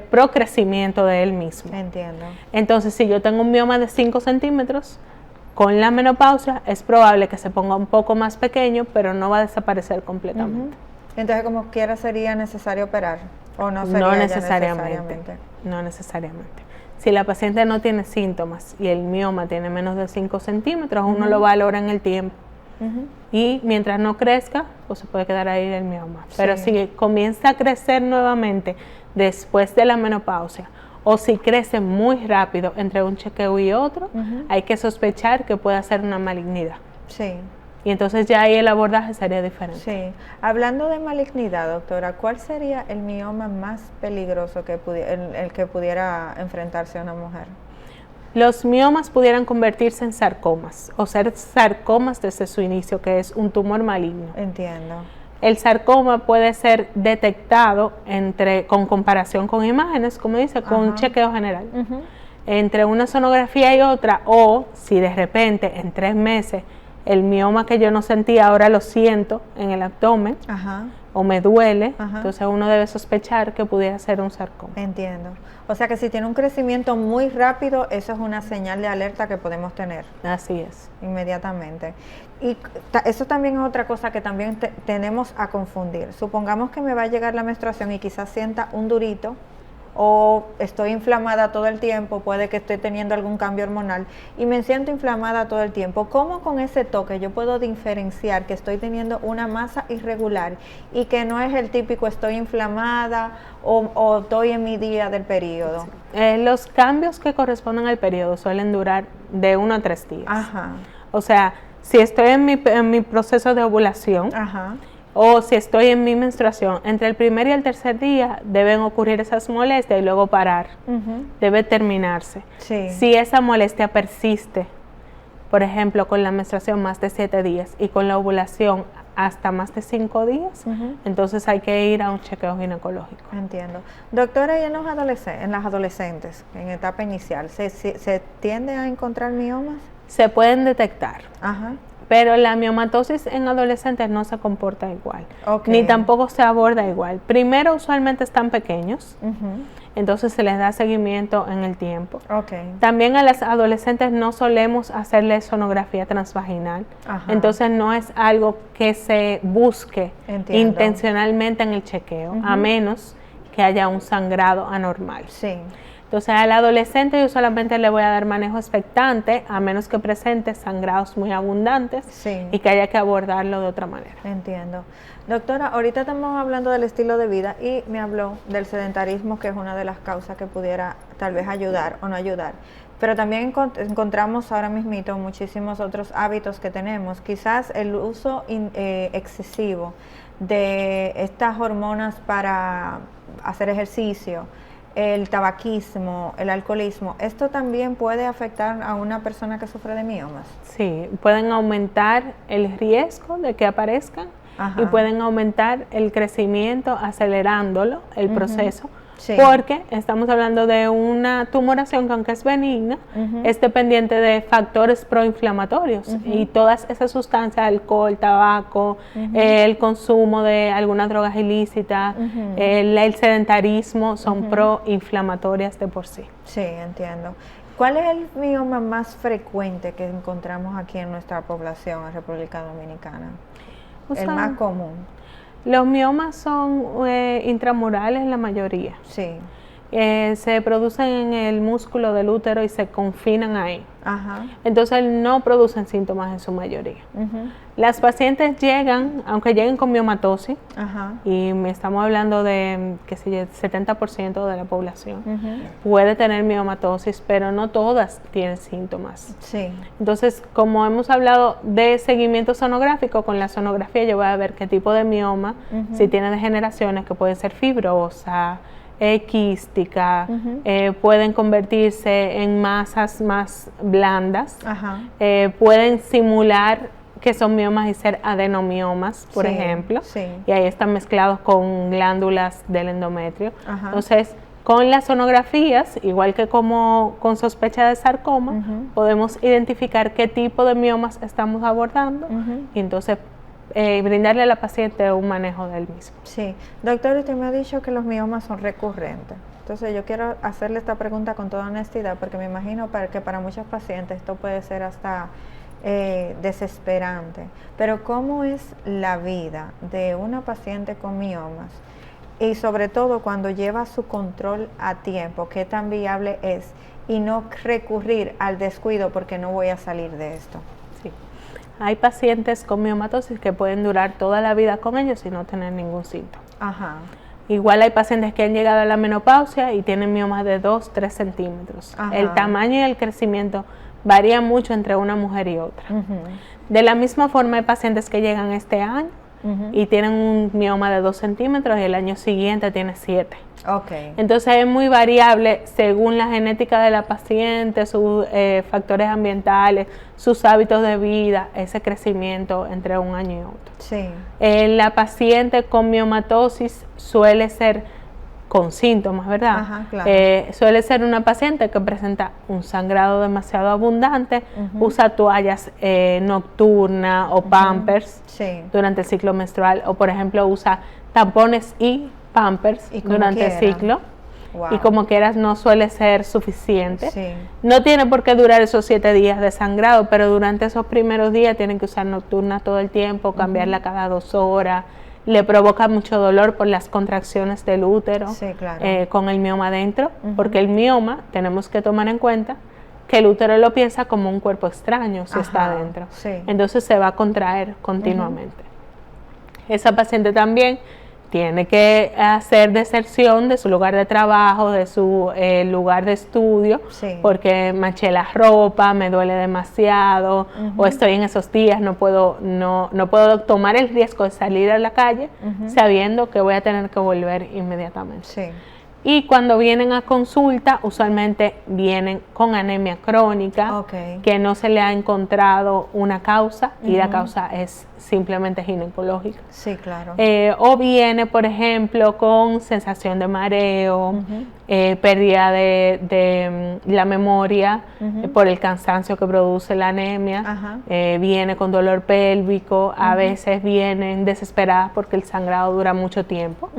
pro crecimiento de él mismo. Entonces, si yo tengo un mioma de 5 centímetros, con la menopausia es probable que se ponga un poco más pequeño, pero no va a desaparecer completamente. Entonces, como quiera, sería necesario operar. ¿O no sería No ya necesariamente. No necesariamente. Si la paciente no tiene síntomas y el mioma tiene menos de 5 centímetros, uno lo valora en el tiempo. Y mientras no crezca, pues se puede quedar ahí el mioma. Pero si comienza a crecer nuevamente después de la menopausia, o si crece muy rápido entre un chequeo y otro, hay que sospechar que puede ser una malignidad. Sí. Y entonces ya ahí el abordaje sería diferente. Sí. Hablando de malignidad, doctora, ¿cuál sería el mioma más peligroso que el que pudiera enfrentarse a una mujer? Los miomas pudieran convertirse en sarcomas o ser sarcomas desde su inicio, que es un tumor maligno. Entiendo. El sarcoma puede ser detectado con comparación con imágenes, como dice, con un chequeo general. Entre una sonografía y otra, o si de repente en 3 meses el mioma que yo no sentía ahora lo siento en el abdomen, o me duele, entonces uno debe sospechar que pudiera ser un sarcoma. Entiendo. O sea que si tiene un crecimiento muy rápido, eso es una señal de alerta que podemos tener. Así es. Inmediatamente. Y eso también es otra cosa que también tenemos a confundir. Supongamos que me va a llegar la menstruación y quizás sienta un durito, o estoy inflamada todo el tiempo, puede que esté teniendo algún cambio hormonal y me siento inflamada todo el tiempo. ¿Cómo con ese toque yo puedo diferenciar que estoy teniendo una masa irregular y que no es el típico estoy inflamada o estoy en mi día del periodo? Los cambios que corresponden al periodo suelen durar de 1 a 3 días. O sea, si estoy en mi proceso de ovulación, o si estoy en mi menstruación, entre el primer y el tercer día deben ocurrir esas molestias y luego parar. Debe terminarse. Si esa molestia persiste, por ejemplo, con la menstruación más de 7 días y con la ovulación hasta más de 5 días, entonces hay que ir a un chequeo ginecológico. Entiendo. Doctora, ¿y en las adolescentes, en etapa inicial, se tiende a encontrar miomas? Se pueden detectar. Pero la miomatosis en adolescentes no se comporta igual, ni tampoco se aborda igual. Primero, usualmente están pequeños, entonces se les da seguimiento en el tiempo. También a las adolescentes no solemos hacerles sonografía transvaginal, entonces no es algo que se busque intencionalmente en el chequeo, a menos que haya un sangrado anormal. Entonces al adolescente yo solamente le voy a dar manejo expectante, a menos que presente sangrados muy abundantes y que haya que abordarlo de otra manera. Entiendo. Doctora, ahorita estamos hablando del estilo de vida y me habló del sedentarismo, que es una de las causas que pudiera tal vez ayudar o no ayudar. Pero también encontramos ahora mismito muchísimos otros hábitos que tenemos. Quizás el uso excesivo de estas hormonas para hacer ejercicio, el tabaquismo, el alcoholismo, ¿esto también puede afectar a una persona que sufre de miomas? Sí, pueden aumentar el riesgo de que aparezcan y pueden aumentar el crecimiento acelerándolo, el proceso, porque estamos hablando de una tumoración que aunque es benigna, es dependiente de factores proinflamatorios y todas esas sustancias, alcohol, tabaco, el consumo de algunas drogas ilícitas, el sedentarismo son proinflamatorias de por sí. Sí, entiendo. ¿Cuál es el mioma más frecuente que encontramos aquí en nuestra población, en República Dominicana? El más común. Los miomas son intramurales la mayoría. Se producen en el músculo del útero y se confinan ahí. Entonces no producen síntomas en su mayoría. Las pacientes llegan, aunque lleguen con miomatosis, y estamos hablando de que si el 70% de la población puede tener miomatosis, pero no todas tienen síntomas. Entonces, como hemos hablado de seguimiento sonográfico, con la sonografía yo voy a ver qué tipo de mioma, si tiene degeneraciones que pueden ser fibrosa, quística, pueden convertirse en masas más blandas, pueden simular que son miomas y ser adenomiomas, por ejemplo, y ahí están mezclados con glándulas del endometrio. Entonces, con las sonografías, igual que como con sospecha de sarcoma, podemos identificar qué tipo de miomas estamos abordando y entonces brindarle a la paciente un manejo del mismo. Doctor, usted me ha dicho que los miomas son recurrentes. Entonces yo quiero hacerle esta pregunta con toda honestidad, porque me imagino que para muchos pacientes esto puede ser hasta desesperante. Pero ¿cómo es la vida de una paciente con miomas Y sobre todo cuando lleva su control a tiempo, qué tan viable es y no recurrir al descuido porque no voy a salir de esto. Sí. Hay pacientes con miomatosis que pueden durar toda la vida con ellos y no tener ningún síntoma. Ajá. Igual hay pacientes que han llegado a la menopausia y tienen miomas de 2-3 centímetros. Ajá. El tamaño y el crecimiento varía mucho entre una mujer y otra. De la misma forma hay pacientes que llegan este año y tienen un mioma de 2 centímetros y el año siguiente tiene 7. Okay. Entonces es muy variable según la genética de la paciente, sus factores ambientales, sus hábitos de vida, ese crecimiento entre un año y otro. Sí. La paciente con miomatosis suele ser con síntomas, ¿verdad? Ajá, claro. Suele ser una paciente que presenta un sangrado demasiado abundante, usa toallas nocturnas o pampers durante el ciclo menstrual, o por ejemplo usa tampones y pampers durante el ciclo. Wow. Y como quieras no suele ser suficiente. Sí. No tiene por qué durar esos 7 días de sangrado, pero durante esos primeros días tienen que usar nocturnas todo el tiempo, cambiarla cada 2 horas. Le provoca mucho dolor por las contracciones del útero, sí, claro. Con el mioma dentro, porque el mioma tenemos que tomar en cuenta que el útero lo piensa como un cuerpo extraño si está adentro. Sí. Entonces se va a contraer continuamente. Esa paciente también tiene que hacer deserción de su lugar de trabajo, de su lugar de estudio, porque manché la ropa, me duele demasiado, o estoy en esos días, no puedo tomar el riesgo de salir a la calle sabiendo que voy a tener que volver inmediatamente. Sí. Y cuando vienen a consulta, usualmente vienen con anemia crónica, que no se le ha encontrado una causa y la causa es simplemente ginecológica. Sí, claro. O viene, por ejemplo, con sensación de mareo, pérdida de la memoria por el cansancio que produce la anemia, viene con dolor pélvico, a veces vienen desesperadas porque el sangrado dura mucho tiempo.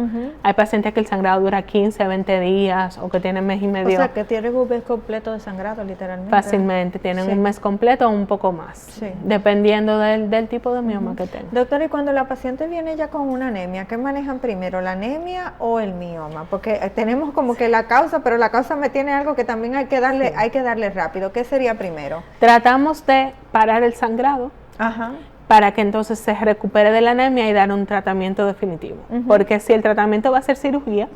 Hay pacientes que el sangrado dura 15, 20 días o que tienen mes y medio. O sea, que tienen un mes completo de sangrado, literalmente. Fácilmente, tienen un mes completo o un poco más, dependiendo del tipo de mioma que tengan. Doctora, y cuando la paciente viene ya con una anemia, ¿qué manejan primero, la anemia o el mioma? Porque tenemos como que la causa, pero la causa me tiene algo que también hay que darle rápido. ¿Qué sería primero? Tratamos de parar el sangrado. Para que entonces se recupere de la anemia y dar un tratamiento definitivo. Porque si el tratamiento va a ser cirugía,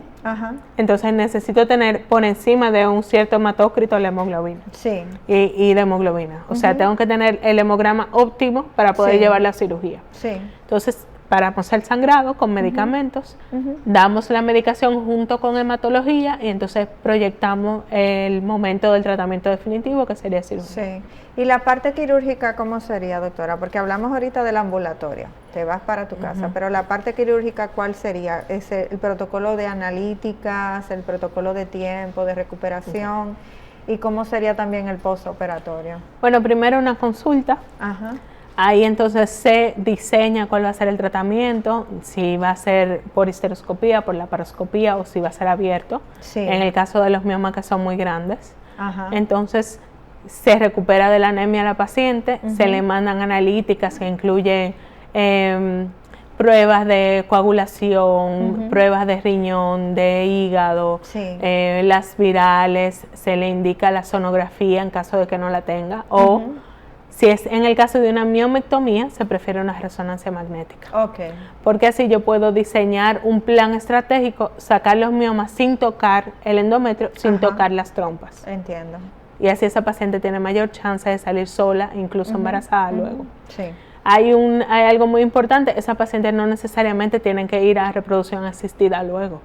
entonces necesito tener por encima de un cierto hematócrito la hemoglobina. Sí. Y la hemoglobina. O sea, tengo que tener el hemograma óptimo para poder llevar la cirugía. Sí. Entonces, paramos el sangrado con medicamentos, damos la medicación junto con hematología y entonces proyectamos el momento del tratamiento definitivo, que sería cirugía. Sí. ¿Y la parte quirúrgica cómo sería, doctora? Porque hablamos ahorita del ambulatorio, te vas para tu casa, pero la parte quirúrgica, ¿cuál sería? ¿Es el protocolo de analíticas, el protocolo de tiempo, de recuperación? ¿Y cómo sería también el postoperatorio? Bueno, primero una consulta. Ahí entonces se diseña cuál va a ser el tratamiento, si va a ser por histeroscopía, por laparoscopía o si va a ser abierto. En el caso de los miomas que son muy grandes. Entonces se recupera de la anemia a la paciente, se le mandan analíticas que incluyen pruebas de coagulación, pruebas de riñón, de hígado, las virales, se le indica la sonografía en caso de que no la tenga, o si es en el caso de una miomectomía, se prefiere una resonancia magnética. Porque así yo puedo diseñar un plan estratégico, sacar los miomas sin tocar el endometrio, sin tocar las trompas. Entiendo. Y así esa paciente tiene mayor chance de salir sola, incluso embarazada luego. Sí. Hay algo muy importante, esa paciente no necesariamente tienen que ir a reproducción asistida luego.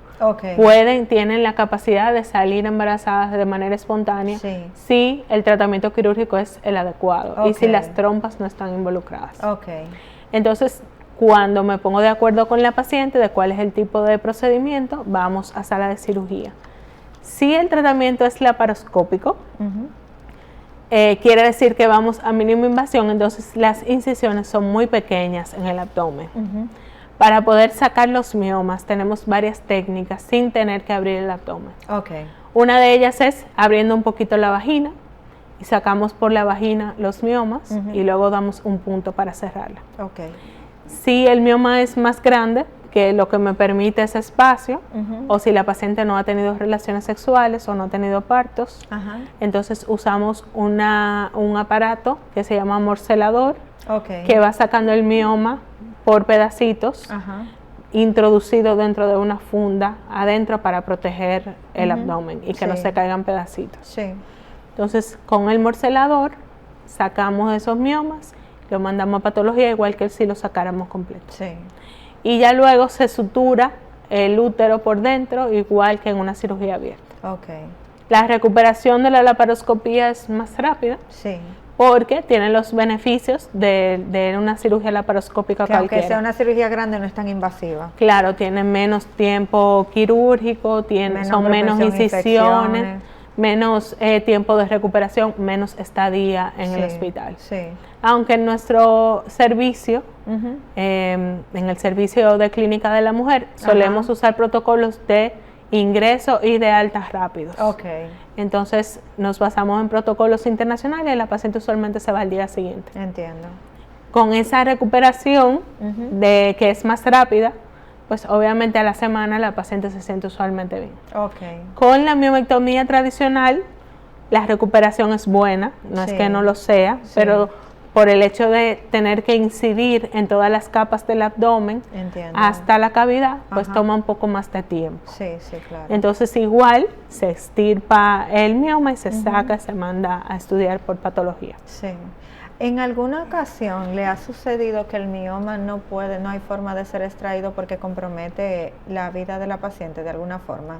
Tienen la capacidad de salir embarazadas de manera espontánea si el tratamiento quirúrgico es el adecuado y si las trompas no están involucradas. Entonces, cuando me pongo de acuerdo con la paciente de cuál es el tipo de procedimiento, vamos a sala de cirugía. Si el tratamiento es laparoscópico, quiere decir que vamos a mínima invasión, entonces las incisiones son muy pequeñas en el abdomen. Para poder sacar los miomas tenemos varias técnicas sin tener que abrir el abdomen. Una de ellas es abriendo un poquito la vagina y sacamos por la vagina los miomas y luego damos un punto para cerrarla. Si el mioma es más grande, que lo que me permite es espacio, o si la paciente no ha tenido relaciones sexuales o no ha tenido partos, entonces usamos un aparato que se llama morcelador, que va sacando el mioma por pedacitos, introducido dentro de una funda adentro para proteger el abdomen y que no se caigan pedacitos. Entonces, con el morcelador sacamos esos miomas, lo mandamos a patología igual que si lo sacáramos completo. Y ya luego se sutura el útero por dentro igual que en una cirugía abierta. La recuperación de la laparoscopía es más rápida. Porque tiene los beneficios de una cirugía laparoscópica cualquiera. Aunque sea una cirugía grande, no es tan invasiva. Claro, tiene menos tiempo quirúrgico, son menos incisiones, menos tiempo de recuperación, menos estadía en el hospital. Aunque en nuestro servicio, en el servicio de clínica de la mujer, solemos usar protocolos de ingreso y de altas rápidos. Entonces nos basamos en protocolos internacionales y la paciente usualmente se va al día siguiente. Entiendo. Con esa recuperación de que es más rápida, pues obviamente a la semana la paciente se siente usualmente bien. Con la miomectomía tradicional la recuperación es buena, no es que no lo sea, pero por el hecho de tener que incidir en todas las capas del abdomen hasta la cavidad, pues toma un poco más de tiempo. Claro. Entonces igual se extirpa el mioma y se saca, se manda a estudiar por patología. ¿En alguna ocasión le ha sucedido que el mioma no hay forma de ser extraído porque compromete la vida de la paciente de alguna forma?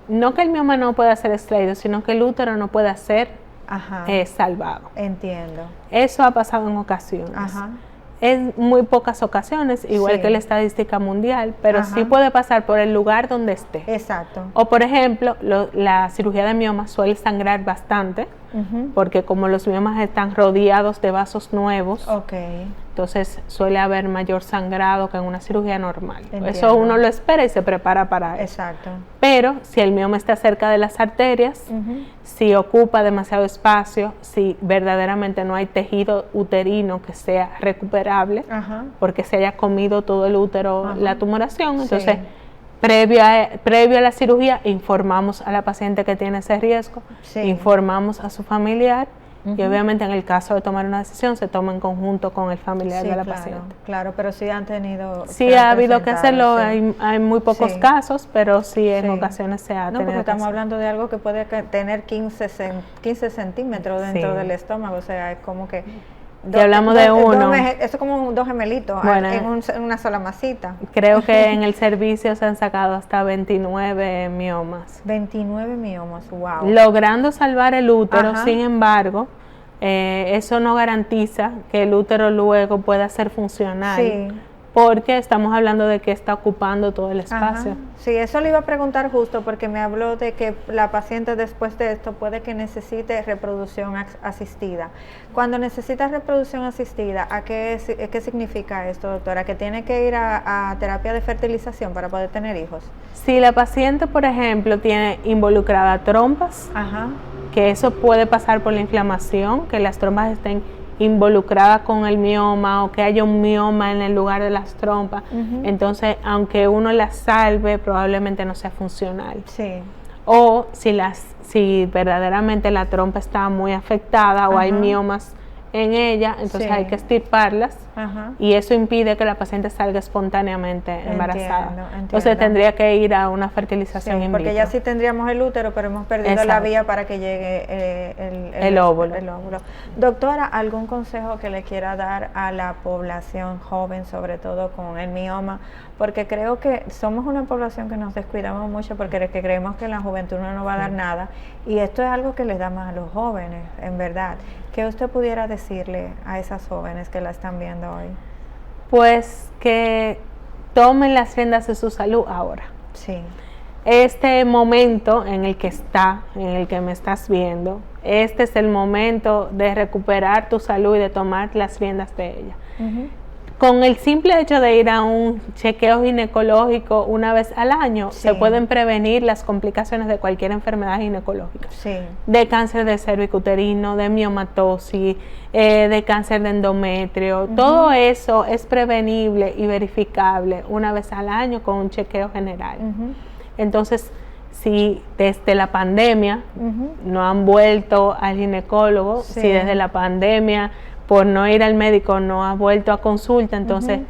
No que el mioma no pueda ser extraído, sino que el útero no pueda ser salvado. Entiendo. Eso ha pasado en ocasiones. Es muy pocas ocasiones, igual que la estadística mundial, pero sí puede pasar por el lugar donde esté. O por ejemplo, la cirugía de mioma suele sangrar bastante, porque como los miomas están rodeados de vasos nuevos, entonces suele haber mayor sangrado que en una cirugía normal. Eso uno lo espera y se prepara para eso. Pero si el mioma está cerca de las arterias, si ocupa demasiado espacio, si verdaderamente no hay tejido uterino que sea recuperable, porque se haya comido todo el útero la tumoración, entonces previo a la cirugía informamos a la paciente que tiene ese riesgo, informamos a su familiar, y obviamente en el caso de tomar una decisión se toma en conjunto con el familiar de la paciente. Claro, pero sí han tenido... Sí ha habido que hacerlo, hay muy pocos casos, pero sí en ocasiones se ha tenido porque estamos hablando de algo que puede tener 15 centímetros dentro del estómago, o sea, es como que... hablamos de uno. Eso es como dos gemelitos en una sola masita. Creo que en el servicio se han sacado hasta 29 miomas. 29 miomas, wow. Logrando salvar el útero, sin embargo, eso no garantiza que el útero luego pueda ser funcional. Porque estamos hablando de que está ocupando todo el espacio. Sí, eso le iba a preguntar justo porque me habló de que la paciente después de esto puede que necesite reproducción asistida. Cuando necesita reproducción asistida, ¿qué significa esto, doctora? ¿Que tiene que ir a terapia de fertilización para poder tener hijos? Si la paciente, por ejemplo, tiene involucrada trompas, que eso puede pasar por la inflamación, que las trompas estén involucrada con el mioma o que haya un mioma en el lugar de las trompas, entonces aunque uno las salve probablemente no sea funcional. O si verdaderamente la trompa está muy afectada o hay miomas en ella, entonces hay que extirparlas y eso impide que la paciente salga espontáneamente embarazada. Entiendo. Entonces tendría que ir a una fertilización in vitro. Porque ya sí tendríamos el útero, pero hemos perdido la vía para que llegue el óvulo. Doctora, ¿algún consejo que le quiera dar a la población joven, sobre todo con el mioma? Porque creo que somos una población que nos descuidamos mucho porque creemos que en la juventud no nos va a dar nada, y esto es algo que les da más a los jóvenes, en verdad. ¿Qué usted pudiera decirle a esas jóvenes que la están viendo hoy? Pues que tomen las riendas de su salud ahora. Este momento en el que me estás viendo, este es el momento de recuperar tu salud y de tomar las riendas de ella. Con el simple hecho de ir a un chequeo ginecológico una vez al año, Sí. se pueden prevenir las complicaciones de cualquier enfermedad ginecológica. Sí. De cáncer de cervicuterino, de miomatosis, de cáncer de endometrio. Todo eso es prevenible y verificable una vez al año con un chequeo general. Entonces, si desde la pandemia no han vuelto al ginecólogo, Sí. si desde la pandemia por no ir al médico no has vuelto a consulta, entonces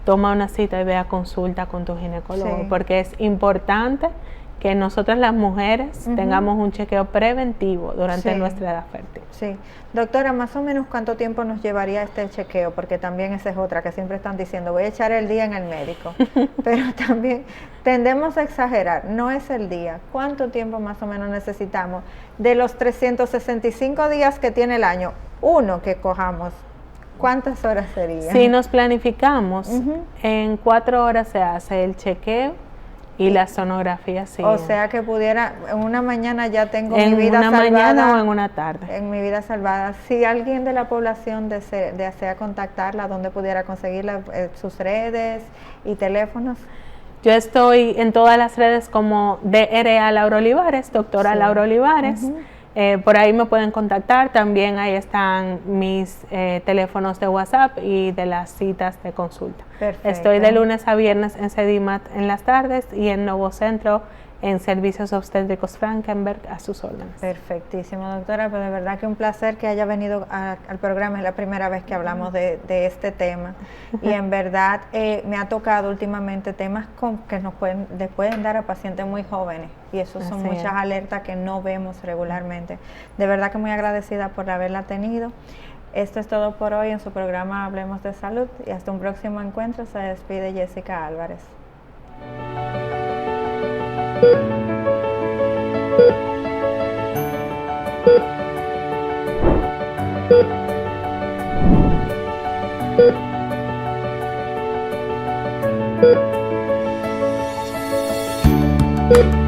toma una cita y ve a consulta con tu ginecólogo, Sí. porque es importante que nosotras las mujeres tengamos un chequeo preventivo durante Sí. nuestra edad fértil. Sí. Doctora, más o menos ¿cuánto tiempo nos llevaría este chequeo? Porque también esa es otra que siempre están diciendo, voy a echar el día en el médico. Pero también tendemos a exagerar, no es el día. ¿Cuánto tiempo más o menos necesitamos? De los 365 días que tiene el año, uno que cojamos, ¿cuántas horas sería? Si nos planificamos, en 4 horas se hace el chequeo y la sonografía sigue. O sea que pudiera, en una mañana ya tengo en mi vida una salvada. mañana o en una tarde. En mi vida salvada. Si alguien de la población desea contactarla, ¿dónde pudiera conseguirla? Sus redes y teléfonos. Yo estoy en todas las redes como DRA Laura Olivares, doctora Sí. Laura Olivares. Por ahí me pueden contactar. También ahí están mis teléfonos de WhatsApp y de las citas de consulta. Perfecto. Estoy de lunes a viernes en CEDIMAT en las tardes y en Nuevo Centro en Servicios Obstétricos Frankenberg a sus órdenes. Perfectísimo, doctora, pues de verdad que un placer que haya venido al programa, es la primera vez que hablamos de este tema y en verdad me ha tocado últimamente temas que les pueden dar a pacientes muy jóvenes y eso son Así muchas es. alertas que no vemos regularmente. De verdad que muy agradecida por haberla tenido. Esto es todo por hoy en su programa Hablemos de Salud y hasta un próximo encuentro. Se despide Jessica Álvarez. Thank you.